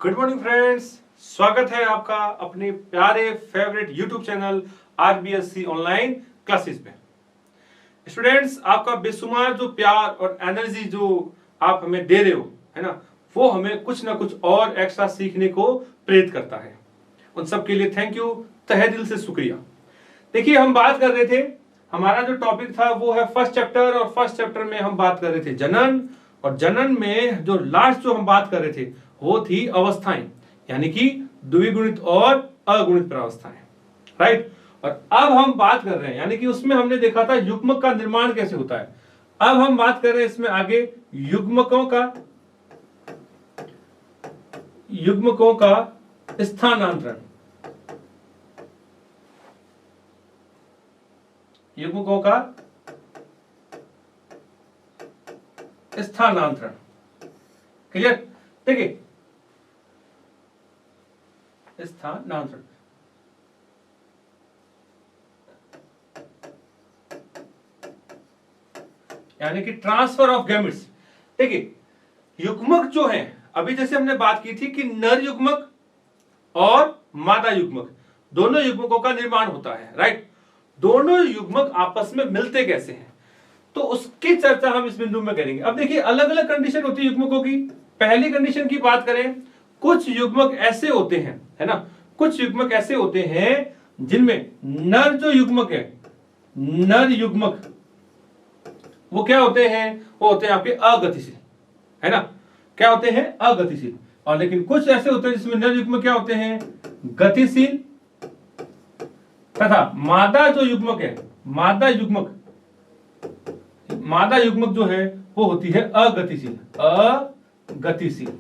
Good morning friends, स्वागत है आपका अपने प्यारे favourite YouTube channel RBSC online classes में। स्टूडेंट्स, आपका बेशुमार जो प्यार और एनर्जी जो आप हमें दे रहे हो, है ना, वो हमें कुछ ना कुछ और एक्स्ट्रा सीखने को प्रेरित करता है। उन सब के लिए थैंक यू, तहे दिल से शुक्रिया। देखिए, हम बात कर रहे थे, हमारा जो टॉपिक था वो है फर्स्ट चैप्टर, और फर्स्ट चैप्टर में हम बात कर रहे थे जनन, और जनन में जो लास्ट जो हम बात कर रहे थे वो थी अवस्थाएं, यानी कि द्विगुणित और अगुणित प्रावस्थाएं, राइट। और अब हम बात कर रहे हैं, यानी कि उसमें हमने देखा था युग्मक का निर्माण कैसे होता है। अब हम बात कर रहे हैं इसमें आगे युग्मकों का स्थानांतरण, युग्मकों का स्थानांतरण। क्लियर? देखिए, स्थानांतरण यानी कि ट्रांसफर ऑफ गैमेट्स। देखिए, युग्मक जो है, अभी जैसे हमने बात की थी कि नर युग्मक और मादा युग्मक, दोनों युग्मकों का निर्माण होता है, राइट। दोनों युग्मक आपस में मिलते कैसे हैं, तो उसकी चर्चा हम इस बिंदु में करेंगे। अब देखिए, अलग अलग कंडीशन होती है युग्मकों की। पहली कंडीशन की बात करें, कुछ युग्मक ऐसे होते हैं, है ना, कुछ युग्मक ऐसे होते हैं जिनमें नर जो युग्मक है, नर युग्मक वो क्या होते हैं, वो होते हैं आपके अगतिशील, है ना, क्या होते हैं, अगतिशील। और लेकिन कुछ ऐसे होते हैं जिसमें नर युग्मक क्या होते हैं, गतिशील, तथा मादा जो युग्मक है, मादा युग्मक जो है वो होती है अगतिशील, अगतिशील।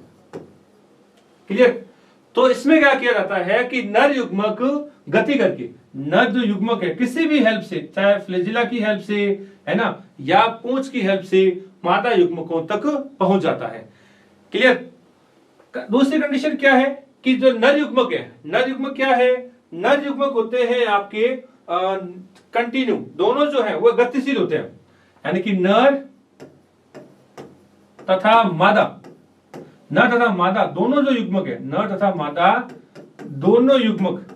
क्लियर? तो इसमें क्या किया जाता है कि नर युग्मक गति करके, नर जो युग्मक है किसी भी हेल्प से, चाहे फ्लैजिला की हेल्प से, है ना, या पूंछ की हेल्प से मादा युग्मकों तक पहुंच जाता है। क्लियर? दूसरी कंडीशन क्या है कि जो नर युग्मक है, नर युग्मक क्या है, नर युग्मक होते हैं आपके कंटिन्यू, दोनों जो है वो गतिशील होते हैं, यानी कि नर तथा मादा, नर तथा मादा दोनों जो युग्मक है, नर तथा मादा दोनों युग्मक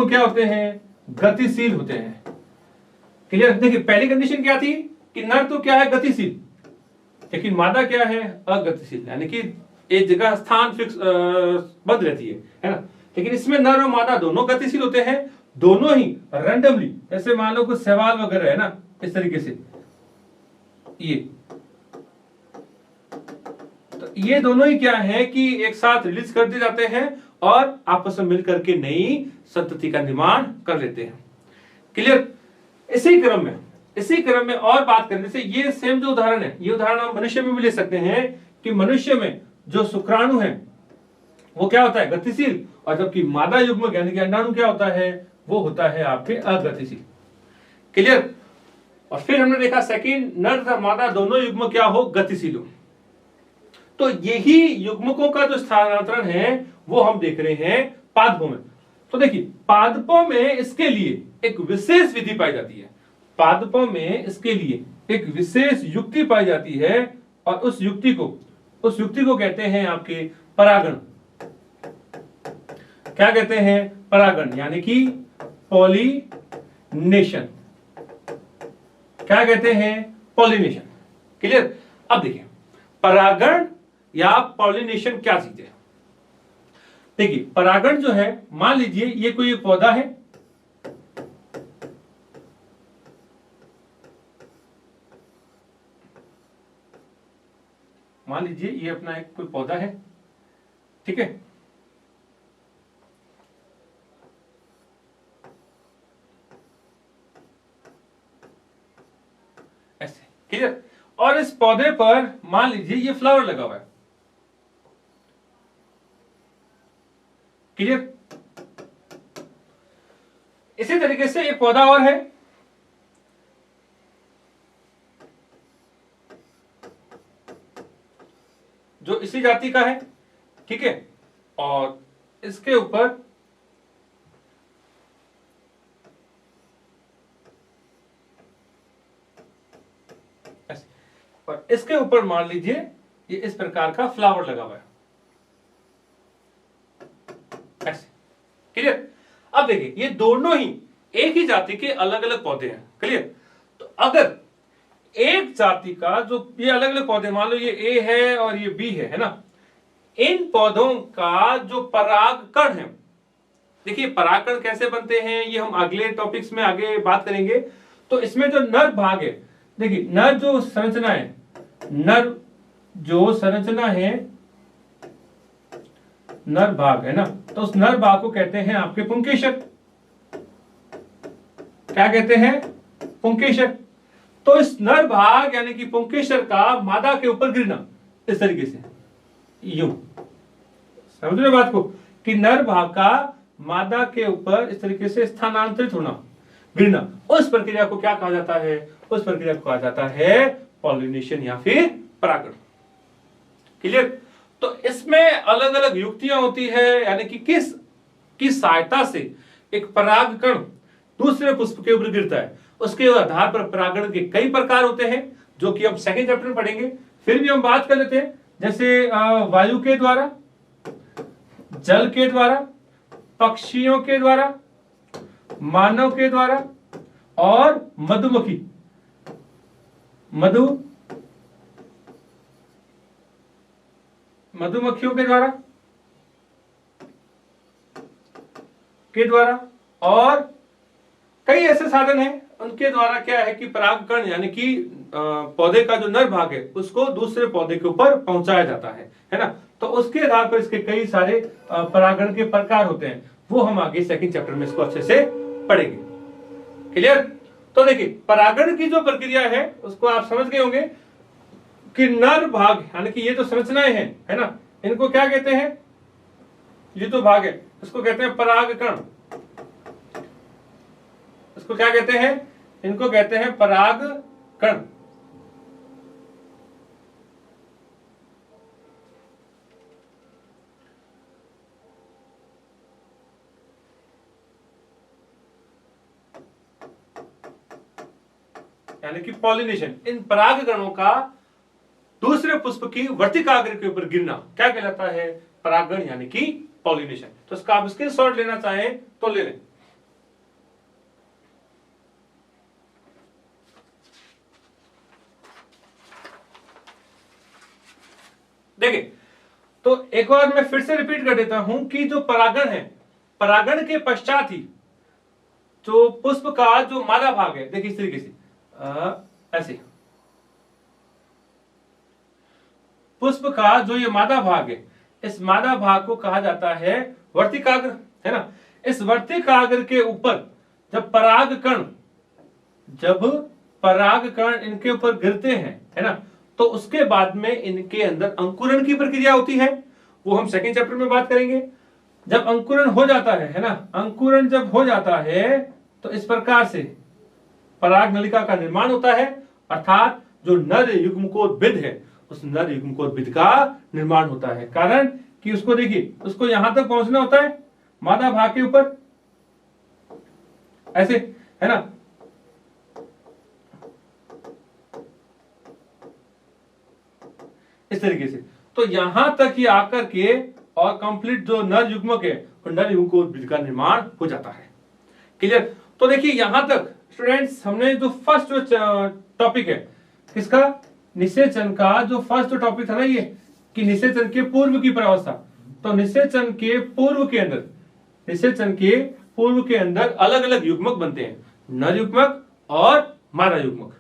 क्या होते हैं, गतिशील होते हैं। क्लियर? देखिए, पहली कंडीशन क्या थी कि नर तो क्या है, गतिशील, लेकिन मादा क्या है, अगतिशील, यानी कि एक जगह स्थान फिक्स बंद रहती है ना। लेकिन इसमें नर और मादा दोनों गतिशील होते हैं, दोनों ही रैंडमली, ऐसे मान लो कुछ सवाल वगैरह है ना, इस तरीके से ये दोनों ही क्या है कि एक साथ रिलीज कर दिए जाते हैं और आपस में मिलकर के नई संतति का निर्माण कर लेते हैं। क्लियर? इसी क्रम में और बात करने से, ये सेम जो उदाहरण है, ये उदाहरण हम मनुष्य में भी ले सकते हैं कि मनुष्य में जो शुक्राणु है वो क्या होता है, गतिशील, और जबकि मादा युग्मक यानी कि अंडाणु क्या होता है, वो होता है आपके अगतिशील। क्लियर? और फिर हमने देखा सेकंड, नर तथा मादा दोनों युग्मक क्या हो, गतिशील हो। तो यही युग्मकों का जो स्थानांतरण है वो हम देख रहे हैं पादपों में। तो देखिए, पादपों में इसके लिए एक विशेष विधि पाई जाती है, पादपों में इसके लिए एक विशेष युक्ति पाई जाती है, और उस युक्ति को कहते हैं आपके परागण। क्या कहते हैं, परागण, यानी कि पॉलिनेशन। क्या कहते हैं, पॉलिनेशन। क्लियर? अब देखिए, परागण या पॉलिनेशन क्या चीज है। देखिए, परागण जो है, मान लीजिए ये कोई एक पौधा है, मान लीजिए ये अपना एक कोई पौधा है, ठीक है, ऐसे। क्लियर? और इस पौधे पर मान लीजिए ये फ्लावर लगा हुआ है। क्लियर? इसी तरीके से एक पौधा और है, जो इसी जाति का है, ठीक है, और इसके ऊपर और इसके ऊपर मान लीजिए ये इस प्रकार का फ्लावर लगा हुआ है। क्लियर। अब देखिए ये दोनों ही एक ही जाति के अलग अलग पौधे हैं, क्लियर। तो अगर एक जाति का जो ये अलग अलग पौधे, मान लो ये ए है और ये बी है ना, इन पौधों का जो परागकण है, देखिए परागकण कैसे बनते हैं ये हम अगले टॉपिक्स में आगे बात करेंगे। तो इसमें जो नर भाग है, देखिए नर जो संरचना है, नर जो संरचना है, नर भाग है ना, तो उस नर भाग को कहते हैं आपके पुंकेसर। क्या कहते हैं? पुंकेसर। तो इस नर भाग यानी कि पुंकेसर का मादा के ऊपर गिरना इस तरीके से, यूं समझ रहे बात को, कि नर भाग का मादा के ऊपर इस तरीके से स्थानांतरित होना, गिरना, उस प्रक्रिया को क्या कहा जाता है? उस प्रक्रिया को कहा जाता है पॉलिनेशन या फिर परागण। क्लियर। तो इसमें अलग अलग युक्तियां होती है, यानी कि किस की सहायता से एक परागकण दूसरे पुष्प के ऊपर गिरता है, उसके आधार पर परागण के कई प्रकार होते हैं, जो कि हम सेकंड चैप्टर में पढ़ेंगे। फिर भी हम बात कर लेते हैं, जैसे वायु के द्वारा, जल के द्वारा, पक्षियों के द्वारा, मानव के द्वारा और मधुमक्खी, मधुमक्खियों के द्वारा और कई ऐसे साधन हैं, उनके द्वारा क्या है कि परागकण यानी कि पौधे का जो नर भाग है उसको दूसरे पौधे के ऊपर पहुंचाया जाता है ना। तो उसके आधार पर इसके कई सारे परागण के प्रकार होते हैं, वो हम आगे सेकंड चैप्टर में इसको अच्छे से पढ़ेंगे। क्लियर। तो देखिए परागण की जो प्रक्रिया है उसको आप समझ गए होंगे कि नर भाग यानी कि ये जो संरचनाएं हैं, है ना, इनको क्या कहते हैं? ये जो भाग है इसको कहते हैं परागकण। इसको क्या कहते हैं? इनको कहते हैं परागकण। यानी कि पॉलिनेशन, इन परागकणों का दूसरे पुष्प की वर्तिकाग्र के ऊपर गिरना क्या कहलाता है? परागण यानी कि पॉलिनेशन। तो इसका आप स्क्रीनशॉट लेना चाहें तो ले लें। देखिए तो एक बार मैं फिर से रिपीट कर देता हूं कि जो परागण है, परागण के पश्चात ही जो पुष्प का जो मादा भाग है, देखिए इस तरीके से ऐसे पुष्प का जो ये मादा भाग है, इस मादा भाग को कहा जाता है वर्तिकाग्र, है ना। इस वर्तिकाग्र के ऊपर जब परागकण इनके ऊपर गिरते हैं, है ना, तो उसके बाद में इनके अंदर अंकुरण की प्रक्रिया होती है, वो हम सेकंड चैप्टर में बात करेंगे। जब अंकुरण हो जाता है ना, अंकुरण जब हो जाता है तो इस प्रकार से पराग नलिका का निर्माण होता है, अर्थात जो नर युग्मकोद्भिद है उस नर युग्मकोद्भिद का निर्माण होता है। कारण कि उसको देखिए, उसको यहां तक पहुंचना होता है मादा भाग के ऊपर, ऐसे, है ना। इस तरीके से तो यहां तक ही आकर के और कंप्लीट जो नर युग्मक है और नर युग्मकोद्भिद का निर्माण हो जाता है। क्लियर। तो देखिए यहां तक स्टूडेंट्स हमने जो फर्स्ट जो टॉपिक है किसका, निषेचन का, जो फर्स्ट टॉपिक था ना ये कि निषेचन के पूर्व की प्रावस्था, तो निषेचन के पूर्व के अंदर अलग अलग युग्मक बनते हैं, नर युग्मक और मादा युग्मक।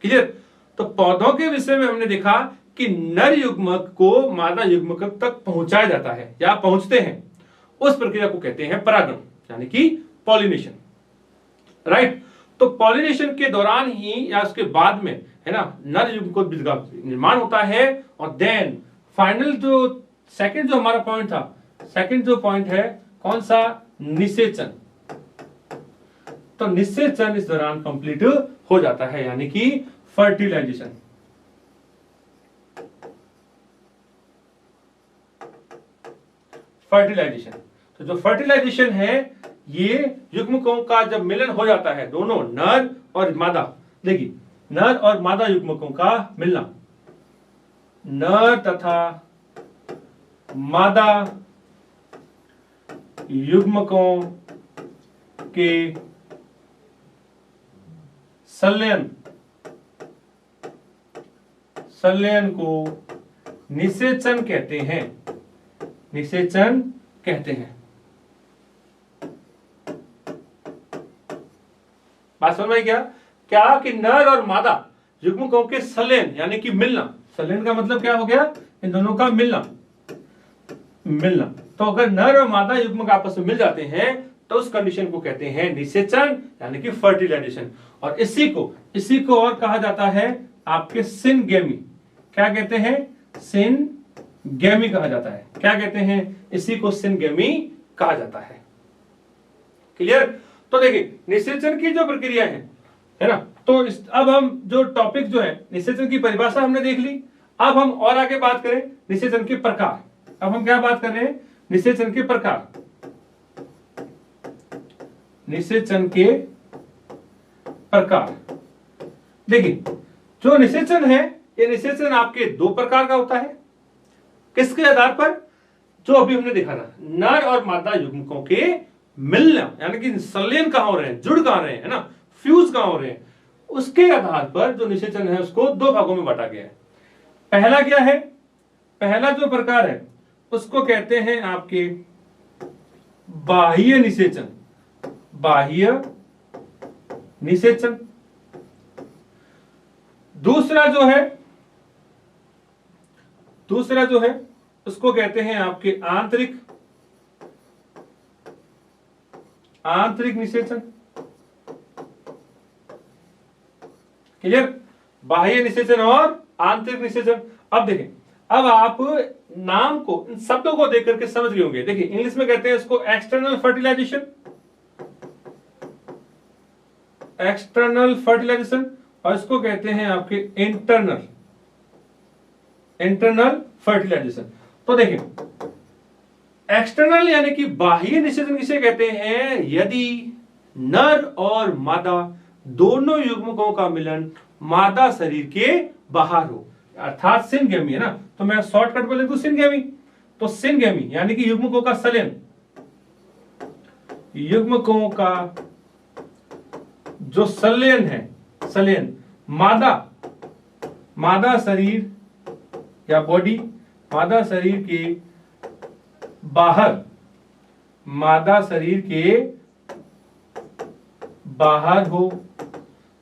क्लियर। तो पौधों के विषय में हमने देखा कि नर युग्मक को मादा युग्मक तक पहुंचाया जाता है या पहुंचते हैं, उस प्रक्रिया को कहते हैं परागण यानी कि पॉलिनेशन, राइट। तो पॉलिनेशन के दौरान ही या उसके बाद में, है ना, नर युग्मकोद्भिद का निर्माण होता है और देन फाइनल जो सेकंड जो हमारा पॉइंट था, सेकंड जो पॉइंट है कौन सा, निषेचन। तो निषेचन इस दौरान कंप्लीट हो जाता है यानी कि फर्टिलाइजेशन। तो जो फर्टिलाइजेशन है ये युग्मकों का जब मिलन हो जाता है, दोनों नर और मादा, देखिए नर और मादा युग्मकों का मिलना, नर तथा मादा युग्मकों के संलयन को निषेचन कहते हैं, निषेचन कहते हैं। बात समझ में क्या कि नर और मादा युग्मकों के संलयन यानी कि मिलना, संलयन का मतलब क्या हो गया, इन दोनों का मिलना। तो अगर नर और मादा युग्मक आपस में मिल जाते हैं तो उस कंडीशन को कहते हैं निषेचन यानी कि फर्टिलाइजेशन। और इसी को और कहा जाता है आपके सिनगेमी। क्या कहते हैं, सिनगेमी कहा जाता है। क्या कहते हैं, इसी को सिनगेमी कहा जाता है। क्लियर। तो देखिए निषेचन की जो प्रक्रिया है ना, तो अब हम जो टॉपिक जो है निषेचन की परिभाषा हमने देख ली। अब हम और आगे बात करें निषेचन के प्रकार। अब हम क्या बात कर रहे हैं, निषेचन के प्रकार। निषेचन के प्रकार देखिए, जो निषेचन है ये निषेचन आपके दो प्रकार का होता है। किसके आधार पर, जो अभी हमने देखा था, नर और मादा युग्मकों के मिलना यानी कि संलयन कहां हो रहे हैं, जुड़ कहां रहे हैं, है ना, फ्यूज कहां हो रहे हैं, उसके आधार पर जो निषेचन है उसको दो भागों में बांटा गया है। पहला क्या है, पहला जो प्रकार है उसको कहते हैं आपके बाह्य निषेचन। बाह्य निषेचन। दूसरा जो है उसको कहते हैं आपके आंतरिक निषेचन। क्लियर। बाह्य निषेचन और आंतरिक निषेचन। अब देखें, अब आप नाम को, इन शब्दों को देख करके समझ गए होंगे। देखिए इंग्लिश में कहते हैं इसको एक्सटर्नल फर्टिलाइजेशन, और इसको कहते हैं आपके इंटरनल फर्टिलाइजेशन। तो देखिए एक्सटर्नल यानी कि बाह्य निषेचन किसे कहते हैं, यदि नर और मादा दोनों युग्मकों का मिलन मादा शरीर के बाहर हो, अर्थात सिनगेमी, है ना। तो मैं शॉर्टकट में लिख दूं सिनगेमी। तो सिनगेमी यानी कि युग्मकों का संलयन, युग्मकों का जो संलयन है, संलयन मादा शरीर या बॉडी, मादा शरीर के बाहर, मादा शरीर के बाहर हो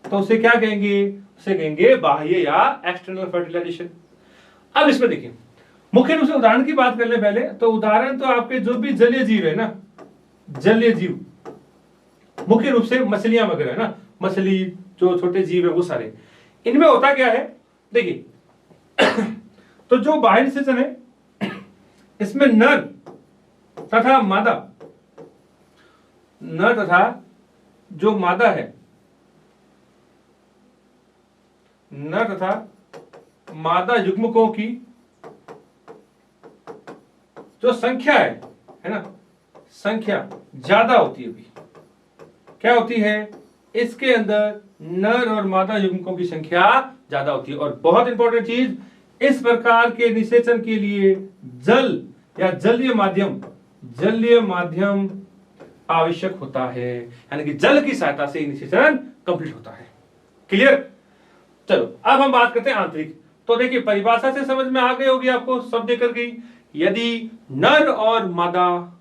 तो उसे क्या कहेंगे, उसे कहेंगे बाह्य या एक्सटर्नल फर्टिलाइजेशन। अब इसमें देखिए मुख्य रूप से उदाहरण की बात कर ले पहले। तो उदाहरण तो आपके जो भी जलीय जीव है ना, जलीय जीव मुख्य रूप से मछलियां वगैरह है ना, मछली जो छोटे जीव है वो सारे, इनमें होता क्या है देखिए तो जो बाह्य निषेचन है इसमें नर तथा मादा, नर तथा जो मादा है, नर तथा मादा युग्मकों की जो संख्या है ना, संख्या ज्यादा होती है। अभी क्या होती है, इसके अंदर नर और मादा युग्मकों की संख्या ज्यादा होती है। और बहुत इंपॉर्टेंट चीज, इस प्रकार के निषेचन के लिए जल या जलीय माध्यम आवश्यक होता है, यानी कि जल की सहायता से निषेचन कंप्लीट होता है। क्लियर। चलो अब हम बात करते हैं आंतरिक। तो देखिए परिभाषा से समझ में आ गई होगी आपको, सब देकर गई। यदि नर और मादा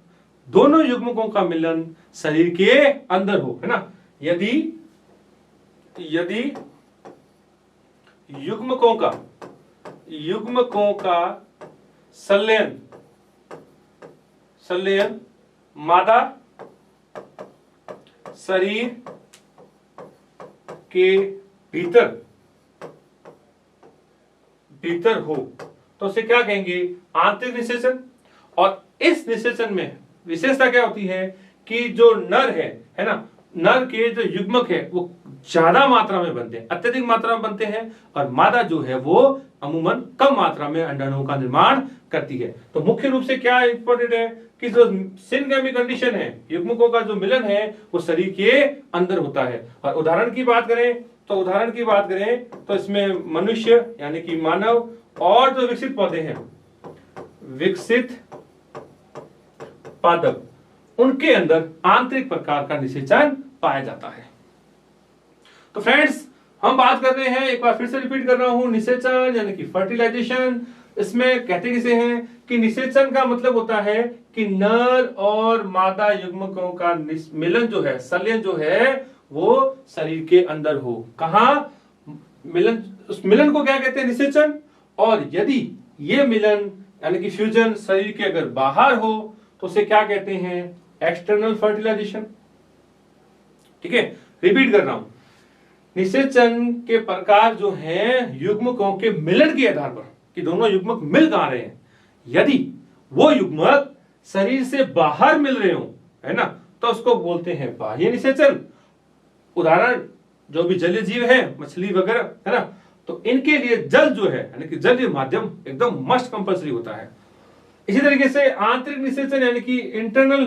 दोनों युग्मकों का मिलन शरीर के अंदर हो, है ना, यदि युग्मकों का संलयन मादा शरीर के भीतर हो तो उसे क्या कहेंगे, आंतरिक निषेचन। और इस निषेचन में विशेषता क्या होती है कि जो नर है ना, नर के जो युग्मक है वो ज्यादा मात्रा में बनते हैं, अत्यधिक मात्रा में बनते हैं, और मादा जो है वो अमूमन कम मात्रा में अंडाणुओं का निर्माण करती है। तो मुख्य रूप से क्या इंपॉर्टेंट है कि जो सिनगेमी कंडीशन है, युग्मकों का जो मिलन है वो शरीर के अंदर होता है। और उदाहरण की बात करें तो इसमें मनुष्य यानी कि मानव और जो विकसित पौधे हैं, विकसित पादप, उनके अंदर आंतरिक प्रकार का निषेचन पाया जाता है। तो फ्रेंड्स, हम बात कर रहे हैं, एक बार फिर से रिपीट कर रहा हूं, निषेचन यानी कि फर्टिलाइजेशन। इसमें कहते किसे हैं कि निषेचन का मतलब होता है कि नर और मादा युग्मकों का मिलन जो है, संलयन जो है, वो शरीर के अंदर हो। कहा मिलन, उस मिलन को क्या कहते हैं? निषेचन। और यदि ये मिलन यानी कि फ्यूजन शरीर के अगर बाहर हो तो उसे क्या कहते हैं? External fertilization. ठीक है, रिपीट कर रहा हूं, निषेचन के प्रकार जो हैं युग्मकों के मिलन के आधार पर कि दोनों युग्मक मिल कहां रहे हैं। यदि वो युग्मक शरीर से बाहर मिल रहे हो, है ना, तो उसको बोलते हैं बाह्य निषेचन। उदाहरण जो भी जलीय जीव है, मछली वगैरह, है ना, तो इनके लिए जल जो है यानी कि जलीय माध्यम एकदम मस्ट कंपल्सरी होता है। इसी तरीके से आंतरिक निषेचन यानी कि इंटरनल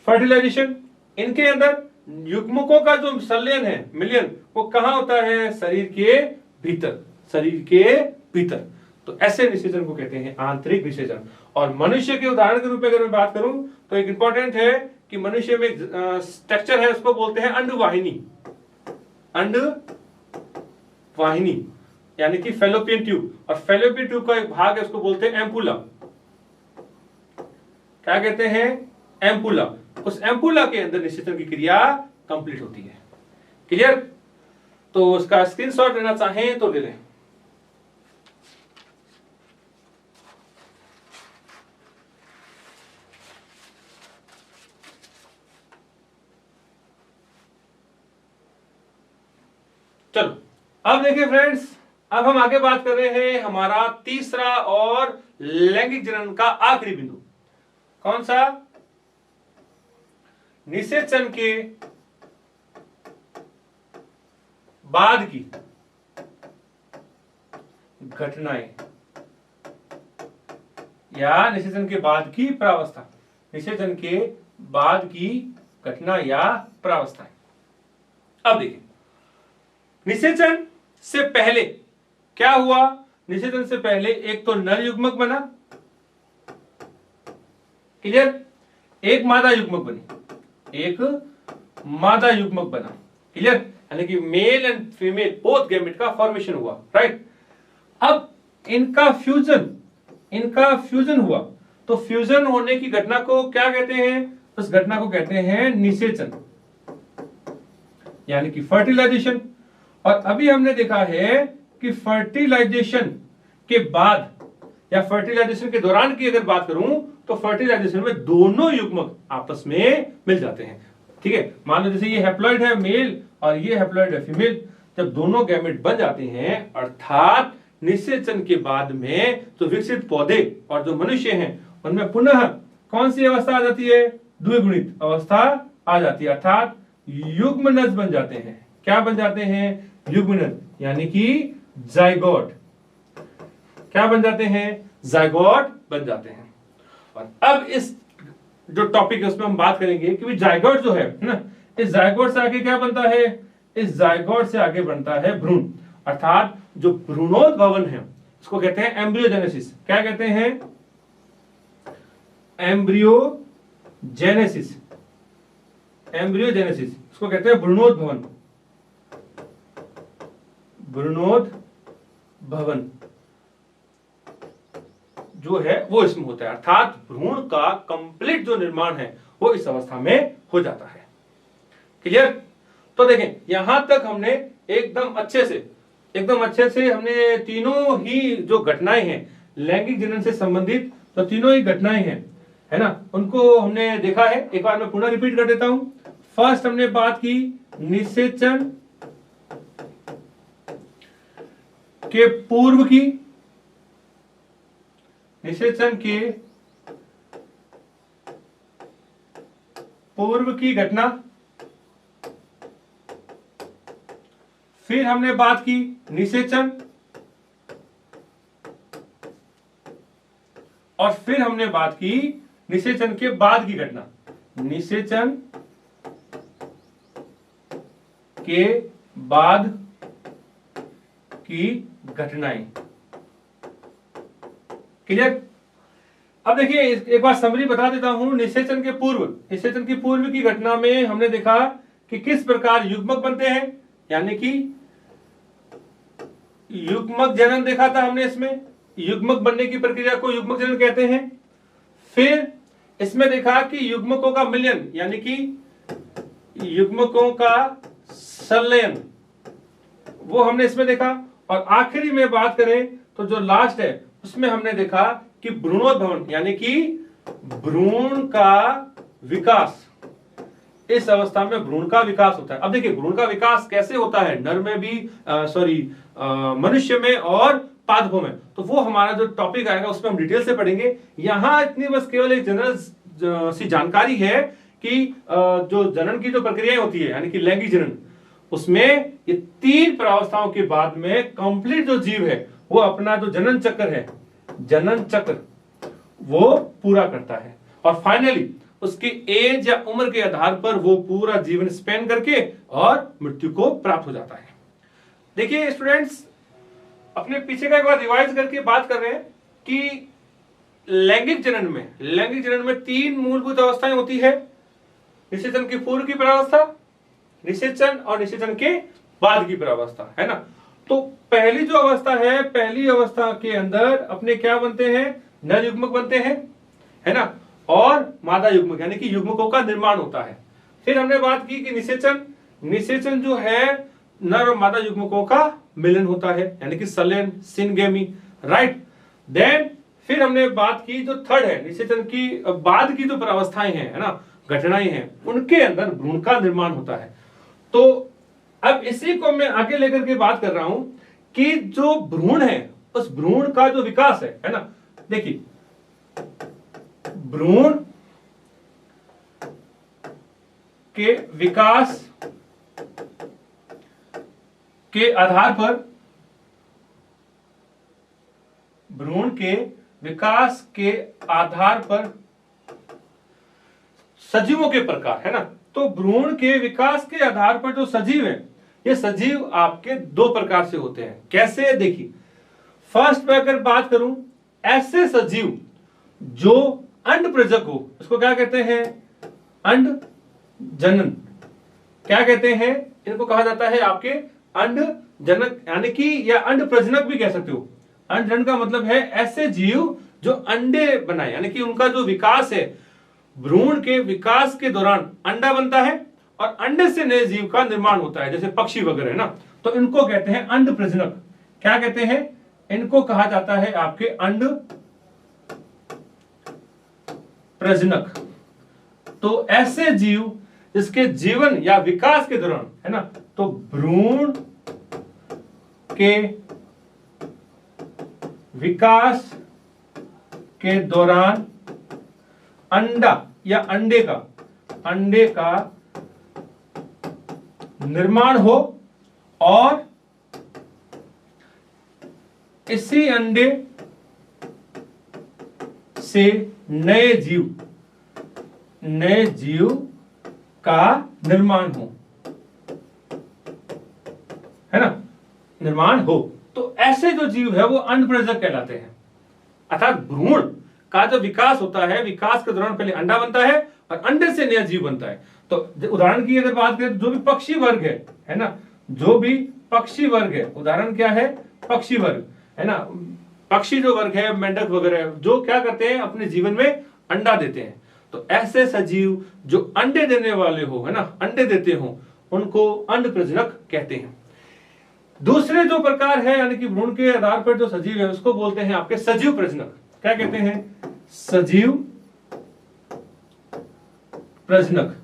फर्टिलाइजेशन, इनके अंदर युग्मकों का जो संलयन है, मिलियन, वो कहां होता है? शरीर के भीतर, शरीर के भीतर। तो ऐसे निषेचन को कहते हैं आंतरिक निषेचन। और मनुष्य के उदाहरण के रूप में अगर मैं बात करूं तो एक इंपॉर्टेंट है कि मनुष्य में स्ट्रक्चर है, उसको बोलते हैं अंडवाहिनी। अंडवाहिनी यानी कि फेलोपियन ट्यूब, और फेलोपियन ट्यूब का एक भाग है, उसको बोलते हैं एम्पुला। क्या कहते हैं? एम्पुला। उस एम्पुला के अंदर निषेचन की क्रिया कंप्लीट होती है। क्लियर? तो उसका स्क्रीनशॉट लेना चाहें तो ले लें। चलो, अब देखिए फ्रेंड्स, अब हम आगे बात कर रहे हैं हमारा तीसरा और लैंगिक जनन का आखिरी बिंदु। कौन सा? निषेचन के बाद की घटनाएं या निषेचन के बाद की प्रावस्था। निषेचन के बाद की घटना या प्रावस्थाएं। अब देखिए, निषेचन से पहले क्या हुआ? निषेचन से पहले एक तो नर युग्मक बना, क्लियर, एक मादा युग्मक बनी, एक मादा युग्मक बना, क्लियर, यानी कि male and female both gamete का फॉर्मेशन हुआ, राइट। अब इनका फ्यूजन हुआ, तो फ्यूजन होने की घटना को क्या कहते हैं? उस घटना को कहते हैं निषेचन यानी कि फर्टिलाइजेशन। और अभी हमने देखा है कि फर्टिलाइजेशन के बाद या फर्टिलाइजेशन के दौरान की अगर बात करूं तो फर्टिलाइजेशन में दोनों युग्मक आपस में मिल जाते हैं। ठीक है, मान लो जैसे ये हैप्लॉइड है मेल और ये हैप्लॉइड है फीमेल, जब दोनों गैमेट बन जाते हैं, अर्थात निषेचन के बाद में तो विकसित पौधे और जो मनुष्य हैं उनमें पुनः कौन सी अवस्था आ जाती है? द्विगुणित अवस्था आ जाती है, अर्थात युग्मनज बन जाते हैं। क्या बन जाते हैं? युग्मनज, यानी कि जाइगोट। क्या बन जाते हैं? जाइगोट बन जाते हैं। और अब इस जो टॉपिक है उसमें हम बात करेंगे कि जाइगोट जो है ना, इस जाइगोट से आगे क्या बनता है? इस जाइगोट से आगे बनता है भ्रूण, अर्थात जो भ्रूणोद्भवन है उसको कहते हैं एम्ब्रियोजेनेसिस। क्या कहते हैं? एम्ब्रियोजेनेसिस। एम्ब्रियोजेनेसिस इसको कहते हैं भ्रूणोद्भवन। भ्रूणोद्भवन जो है वो इसमें होता है, अर्थात भ्रूण का कंप्लीट जो निर्माण है वो इस अवस्था में हो जाता है। क्लियर? तो देखें, यहां तक हमने एकदम अच्छे से हमने तीनों ही जो घटनाएं हैं लैंगिक जनन से संबंधित, तो तीनों ही घटनाएं हैं, है ना, उनको हमने देखा है। एक बार मैं पुनः रिपीट कर देता हूं। फर्स्ट हमने बात की निषेचन के पूर्व की, निषेचन के पूर्व की घटना। फिर हमने बात की निषेचन, और फिर हमने बात की निषेचन के बाद की घटना। निषेचन के बाद की घटनाएं। क्लियर? अब देखिए एक बार समरी बता देता हूं। निषेचन की पूर्व की घटना में हमने देखा कि किस प्रकार युग्मक बनते हैं, यानी कि युग्मक जनन देखा था हमने। इसमें युग्मक बनने की प्रक्रिया को युग्मक जनन कहते हैं। फिर इसमें देखा कि युग्मकों का मिलन, यानी कि युग्मकों का संलयन, वो हमने इसमें देखा। और आखिरी में बात करें तो जो लास्ट है उसमें हमने देखा कि भ्रूणोद्भवन, यानी कि भ्रूण का विकास। इस अवस्था में भ्रूण का विकास होता है। अब देखिए भ्रूण का विकास कैसे होता है, नर में भी मनुष्य में और पादपों में, तो वो हमारा जो टॉपिक आएगा उसमें हम डिटेल से पढ़ेंगे। यहां इतनी बस केवल एक जनरल सी जानकारी है कि जो जनन की जो प्रक्रिया होती है, यानी कि लैंगिक जनन, उसमें ये 3 प्रावस्थाओं के बाद में कंप्लीट जो जीव है वो अपना जो जनन चक्र वो पूरा करता है। और फाइनली उसकी एज या उम्र के आधार पर वो पूरा जीवन स्पेन करके और मृत्यु को प्राप्त हो जाता है। देखिए स्टूडेंट्स, अपने पीछे का एक बार रिवाइज करके बात कर रहे हैं कि लैंगिक जनन में 3 मूलभूत अवस्थाएं होती है। निषेचन की पूर्व की प्रावस्था, निषेचन और निषेचन के बाद की प्रावस्था, है ना। तो पहली जो अवस्था है, पहली अवस्था के अंदर अपने क्या बनते हैं, नर युग्मक बनते हैं, है ना, और मादा युग्मक, यानी कि युग्मकों का निर्माण होता है। फिर हमने बात की कि निषेचन जो है नर और मादा युग्मकों का मिलन होता है, यानी कि संलयन, सिनगेमी, राइट। देन फिर हमने बात की जो थर्ड है, निषेचन की बाद की जो प्रावस्थाएं हैं, है ना, घटनाएं हैं, उनके अंदर भ्रूण का निर्माण होता है। तो अब इसी को मैं आगे लेकर के बात कर रहा हूं कि जो भ्रूण है उस भ्रूण का जो विकास है ना। देखिए भ्रूण के विकास के आधार पर, भ्रूण के विकास के आधार पर सजीवों के प्रकार, है ना। तो भ्रूण के विकास के आधार पर जो सजीव है, ये सजीव आपके 2 प्रकार से होते हैं। कैसे, देखिए फर्स्ट में अगर बात करूं, ऐसे सजीव जो अंड प्रजक हो, इसको क्या कहते हैं, अंड जनन। क्या कहते हैं, इनको कहा जाता है आपके अंड जनक, यानी कि या अंड प्रजनक भी कह सकते हो। अंड जनन का मतलब है ऐसे जीव जो अंडे बनाए, यानी कि उनका जो विकास है, भ्रूण के विकास के दौरान अंडा बनता है और अंडे से नए जीव का निर्माण होता है, जैसे पक्षी वगैरह, ना। तो इनको कहते हैं अंड प्रजनक। क्या कहते हैं, इनको कहा जाता है आपके अंड प्रजनक। तो ऐसे जीव जिसके जीवन या विकास के दौरान, है ना, तो भ्रूण के विकास के दौरान अंडा या अंडे का निर्माण हो और इसी अंडे से नए जीव का निर्माण हो, है ना, निर्माण हो। तो ऐसे जो जीव है वो अंडप्रजनक कहलाते हैं। अर्थात भ्रूण का जो विकास होता है, विकास के दौरान पहले अंडा बनता है और अंडे से नया जीव बनता है। तो उदाहरण की अगर बात करें, जो भी पक्षी वर्ग है ना, जो भी पक्षी वर्ग है, उदाहरण क्या है, पक्षी वर्ग, है ना। पक्षी जो वर्ग है, मेंढक वगैरह, जो क्या करते हैं, अपने जीवन में अंडा देते हैं। तो ऐसे सजीव जो अंडे देने वाले हो, है ना, अंडे देते हो, उनको अंड प्रजनक कहते हैं। दूसरे जो प्रकार है, यानी कि भ्रूण के आधार पर जो सजीव है, उसको बोलते हैं आपके सजीव प्रजनक। क्या कहते हैं, सजीव प्रजनक,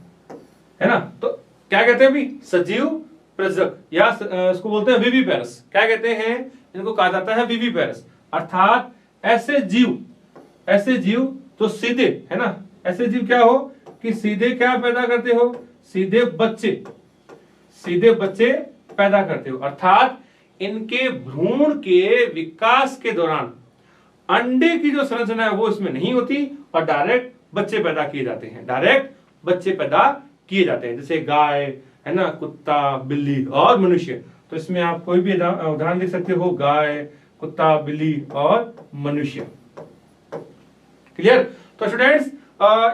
है ना। तो क्या कहते हैं भी, सजीव प्रजनक, या इसको बोलते हैं विविपेरस। क्या कहते हैं, इनको कहा जाता है विविपेरस। अर्थात ऐसे जीव जो सीधे, है ना, ऐसे जीव क्या हो कि सीधे क्या पैदा करते हो, सीधे बच्चे पैदा करते हो। अर्थात इनके भ्रूण के विकास के दौरान अंडे की जो संरचना है वो इसमें नहीं होती और डायरेक्ट बच्चे पैदा किए जाते हैं, जैसे गाय, है ना, कुत्ता, बिल्ली और मनुष्य। तो इसमें आप कोई भी उदाहरण दे सकते हो, गाय, कुत्ता, बिल्ली और मनुष्य। क्लियर? तो स्टूडेंट्स,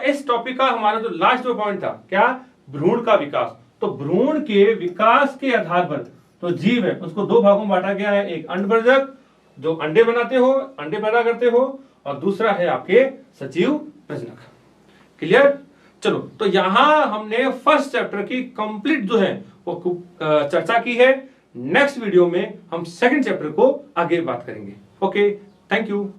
इस टॉपिक का हमारा जो लास्ट पॉइंट था, क्या? भ्रूण का विकास। तो भ्रूण के विकास के आधार पर तो जीव है उसको दो भागों में बांटा गया है, एक अंडभरजक जो अंडे बनाते हो, अंडे पैदा करते हो, और दूसरा है आपके सजीव प्रजनक। क्लियर? चलो, तो यहां हमने फर्स्ट चैप्टर की कंप्लीट जो है वो चर्चा की है। नेक्स्ट वीडियो में हम सेकंड चैप्टर को आगे बात करेंगे। Okay, thank you.